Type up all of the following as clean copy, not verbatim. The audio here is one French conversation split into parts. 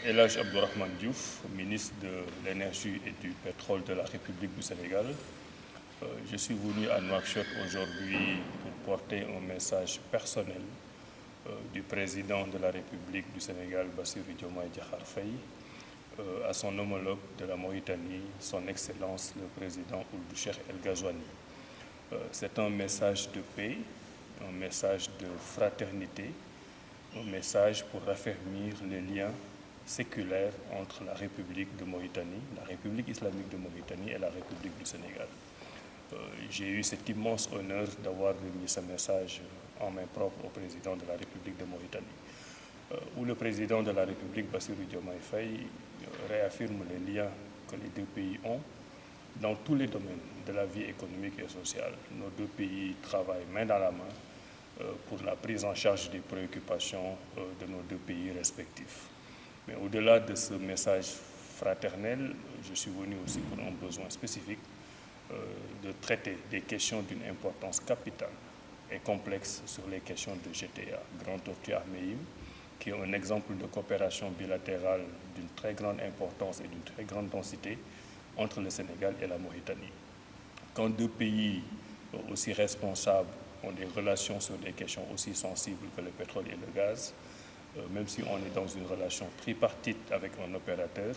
El Hadj Abdourahmane Diouf, ministre de l'Énergie et du Pétrole de la République du Sénégal. Je suis venu à Nouakchott aujourd'hui pour porter un message personnel du président de la République du Sénégal, Bassirou Diomaye Diakhar Faye, à son homologue de la Mauritanie, son Excellence le président Ould Cheikh El Ghazouani. C'est un message de paix, un message de fraternité, un message pour raffermir les liens séculaires entre la République de Mauritanie, la République islamique de Mauritanie et la République du Sénégal. J'ai eu cet immense honneur d'avoir remis ce message en main propre au président de la République de Mauritanie, où le président de la République, Bassirou Diomaye Faye, réaffirme les liens que les deux pays ont dans tous les domaines de la vie économique et sociale. Nos deux pays travaillent main dans la main pour la prise en charge des préoccupations de nos deux pays respectifs. Mais au-delà de ce message fraternel, je suis venu aussi pour un besoin spécifique de traiter des questions d'une importance capitale et complexe sur les questions de GTA, Grand Tortue Ahmeyim, qui est un exemple de coopération bilatérale d'une très grande importance et d'une très grande densité entre le Sénégal et la Mauritanie. Quand deux pays aussi responsables ont des relations sur des questions aussi sensibles que le pétrole et le gaz, même si on est dans une relation tripartite avec un opérateur,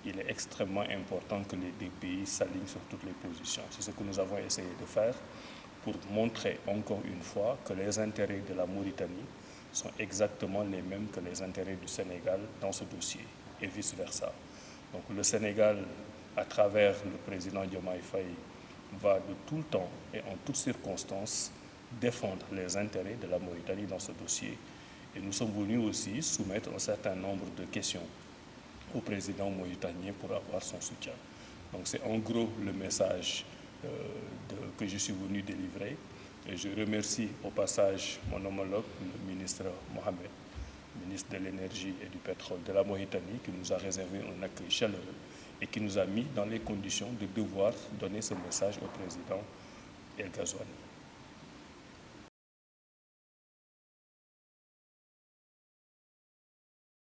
il est extrêmement important que les deux pays s'alignent sur toutes les positions. C'est ce que nous avons essayé de faire pour montrer encore une fois que les intérêts de la Mauritanie sont exactement les mêmes que les intérêts du Sénégal dans ce dossier et vice-versa. Donc le Sénégal, à travers le président Diomaye Faye, va de tout le temps et en toutes circonstances défendre les intérêts de la Mauritanie dans ce dossier. Et nous sommes venus aussi soumettre un certain nombre de questions au président mauritanien pour avoir son soutien. Donc c'est en gros le message que je suis venu délivrer. Et je remercie au passage mon homologue, le ministre Mohamed, ministre de l'Énergie et du Pétrole de la Mauritanie, qui nous a réservé un accueil chaleureux et qui nous a mis dans les conditions de devoir donner ce message au président El Ghazouani.